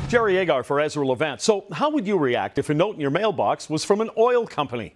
Jerry Agar for Ezra Levant. So how would you react if a note in your mailbox was from an oil company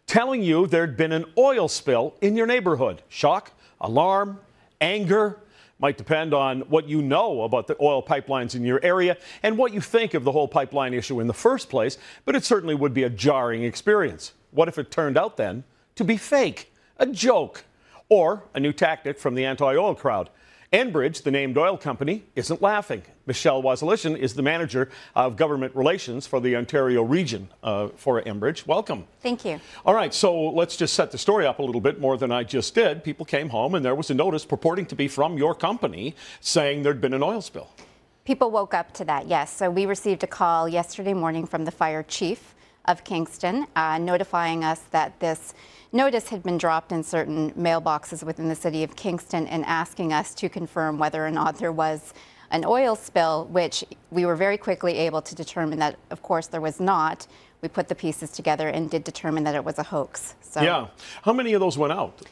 telling you there'd been an oil spill in your neighborhood? Shock, alarm, anger? Might depend on what you know about the oil pipelines in your area and what you think of the whole pipeline issue in the first place, but it certainly would be a jarring experience. What if it turned out then to be fake, a joke, or a new tactic from the anti-oil crowd? Enbridge, the named oil company, isn't laughing. Michelle Wasylyshen is the manager of government relations for the Ontario region for Enbridge. Welcome. Thank you. All right, so let's just set the story up a little bit more than I just did. People came home and there was a notice purporting to be from your company saying there'd been an oil spill. People woke up to that, yes. So we received a call yesterday morning from the fire chief of Kingston notifying us that this notice had been dropped in certain mailboxes within the city of Kingston and asking us to confirm whether or not there was an oil spill, which we were very quickly able to determine that, of course, there was not. We put the pieces together and did determine that it was a hoax. So, yeah. How many of those went out?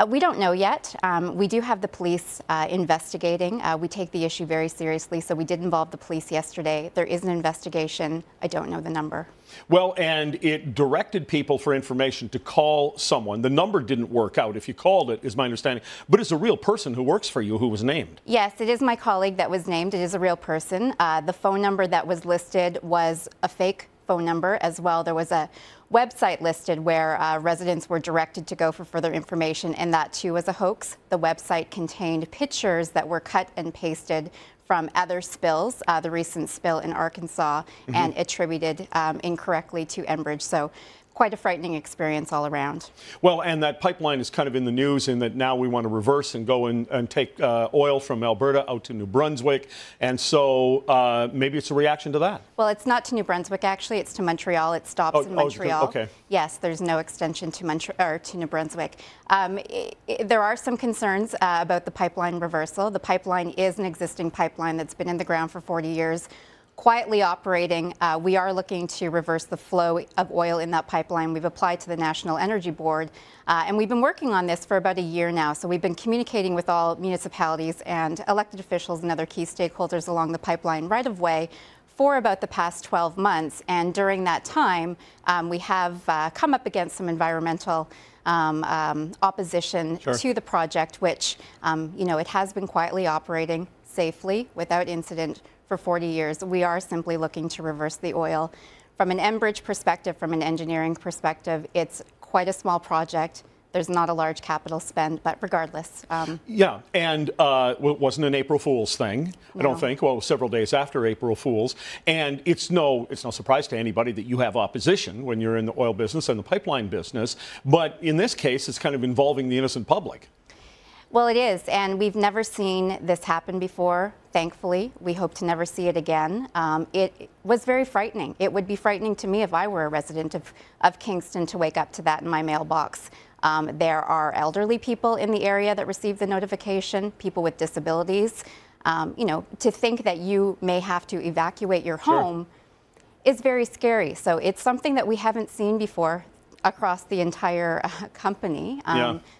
We don't know yet. We do have the police investigating. We take the issue very seriously, so we did involve the police yesterday. There is an investigation. I don't know the number. Well, and it directed people for information to call someone. The number didn't work out. If you called it, is my understanding. But it's a real person who works for you who was named. Yes, it is my colleague that was named. It is a real person. The phone number that was listed was a fake phone number as well. There was a website listed where residents were directed to go for further information, and that too was a hoax. The website contained pictures that were cut and pasted from other spills, the recent spill in Arkansas, and attributed incorrectly to Enbridge. So quite a frightening experience all around. Well, and that pipeline is kind of in the news in that now we want to reverse and go and take oil from Alberta out to New Brunswick. And so maybe it's a reaction to that. Well, it's not to New Brunswick, actually. It's to Montreal. It stops in Montreal. Okay. Yes, there's no extension to New Brunswick. There are some concerns about the pipeline reversal. The pipeline is an existing pipeline that's been in the ground for 40 years. Quietly operating. We are looking to reverse the flow of oil in that pipeline. We've applied to the National Energy Board, and we've been working on this for about a year now. So we've been communicating with all municipalities and elected officials and other key stakeholders along the pipeline right-of-way for about the past 12 months. And during that time, we have come up against some environmental opposition to the project, which, it has been quietly operating safely without incident for 40 years. We are simply looking to reverse the oil. From an Enbridge perspective, from an engineering perspective, it's quite a small project. There's not a large capital spend, but regardless. Yeah, and it wasn't an April Fool's thing, no. I don't think. Well, it was several days after April Fool's. And it's no surprise to anybody that you have opposition when you're in the oil business and the pipeline business. But in this case, it's kind of involving the innocent public. Well, it is, and we've never seen this happen before, thankfully. We hope to never see it again. It was very frightening. It would be frightening to me if I were a resident of Kingston to wake up to that in my mailbox. There are elderly people in the area that received the notification, people with disabilities. To think that you may have to evacuate your home is very scary. So it's something that we haven't seen before across the entire company.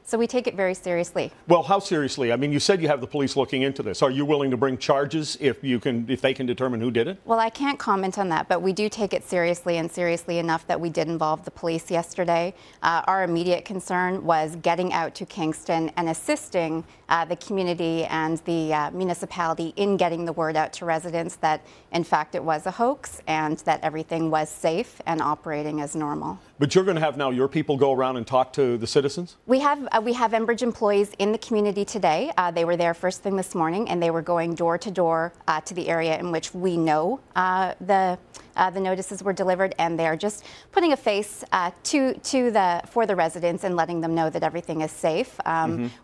So we take it very seriously. Well, how seriously? I mean, you said you have the police looking into this. Are you willing to bring charges if they can determine who did it? Well, I can't comment on that, but we do take it seriously, and seriously enough that we did involve the police yesterday. Our immediate concern was getting out to Kingston and assisting the community and the municipality in getting the word out to residents that, in fact, it was a hoax and that everything was safe and operating as normal. But you're going to have now your people go around and talk to the citizens? We have Enbridge employees in the community today. They were there first thing this morning, and they were going door to door to the area in which we know the notices were delivered, and they are just putting a face for the residents and letting them know that everything is safe.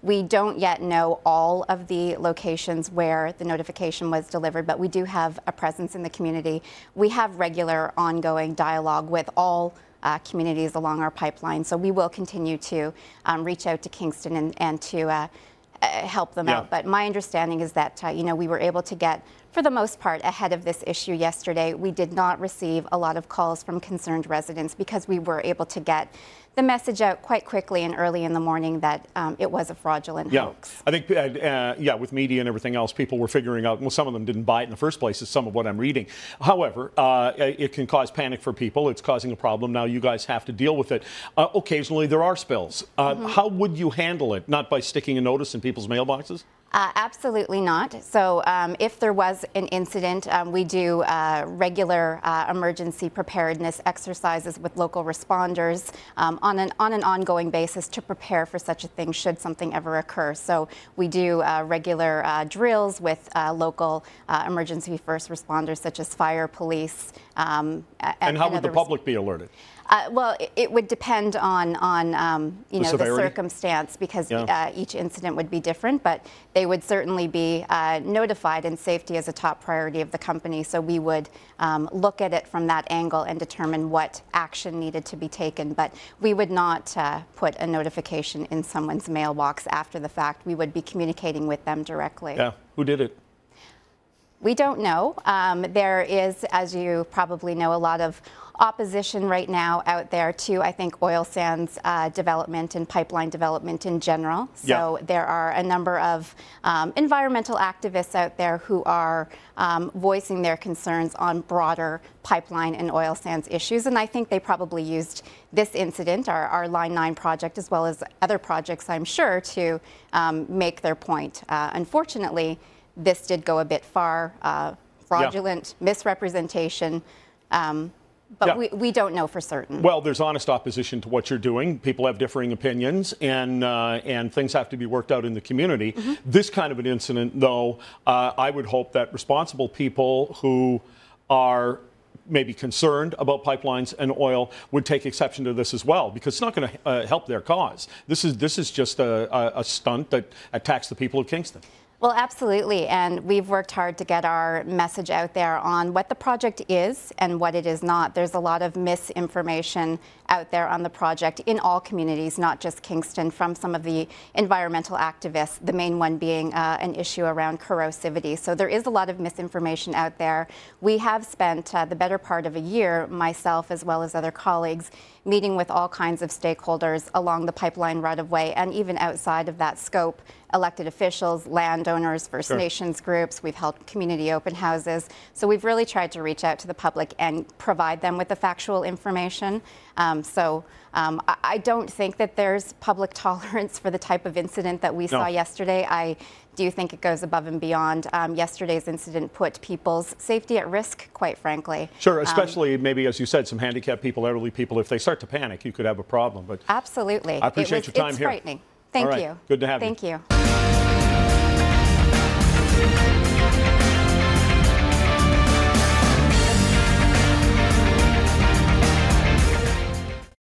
We don't yet know all of the locations where the notification was delivered, but we do have a presence in the community. We have regular ongoing dialogue with all communities along our pipeline. So we will continue to reach out to Kingston and to help them out. But my understanding is that, we were able to get for the most part, ahead of this issue yesterday. We did not receive a lot of calls from concerned residents because we were able to get the message out quite quickly and early in the morning that it was a fraudulent hoax. I think, with media and everything else, people were figuring out, well, some of them didn't buy it in the first place, is some of what I'm reading. However, it can cause panic for people. It's causing a problem. Now you guys have to deal with it. Occasionally there are spills. How would you handle it? Not by sticking a notice in people's mailboxes? Absolutely not. So if there was an incident, we do regular emergency preparedness exercises with local responders on an ongoing basis to prepare for such a thing should something ever occur. So we do regular drills with local emergency first responders such as fire, police. And how would the public be alerted? Well, it would depend on the circumstance, because each incident would be different, but they would certainly be notified, and safety is a top priority of the company. So we would look at it from that angle and determine what action needed to be taken. But we would not put a notification in someone's mailbox after the fact. We would be communicating with them directly. Yeah. Who did it? We don't know. There is, as you probably know, a lot of opposition right now out there to, I think, oil sands development and pipeline development in general. So there are a number of environmental activists out there who are voicing their concerns on broader pipeline and oil sands issues. And I think they probably used this incident, our Line 9 project, as well as other projects, I'm sure, to make their point. Unfortunately, this did go a bit far, fraudulent misrepresentation. But we don't know for certain. Well, there's honest opposition to what you're doing. People have differing opinions, and things have to be worked out in the community. This kind of an incident, though, I would hope that responsible people who are maybe concerned about pipelines and oil would take exception to this as well, because it's not going to help their cause. This is just a stunt that attacks the people of Kingston. Well, absolutely, and we've worked hard to get our message out there on what the project is and what it is not. There's a lot of misinformation out there on the project in all communities, not just Kingston, from some of the environmental activists, the main one being an issue around corrosivity. So there is a lot of misinformation out there. We have spent the better part of a year, myself as well as other colleagues, meeting with all kinds of stakeholders along the pipeline right-of-way and even outside of that scope, elected officials, landowners, First Nations groups. We've held community open houses. So we've really tried to reach out to the public and provide them with the factual information. I don't think that there's public tolerance for the type of incident that we saw yesterday. I do think it goes above and beyond. Yesterday's incident put people's safety at risk, quite frankly. Sure, especially maybe, as you said, some handicapped people, elderly people. If they start to panic, you could have a problem. But absolutely. I appreciate your time it's here. Frightening. Thank you. Good to have you. Thank you.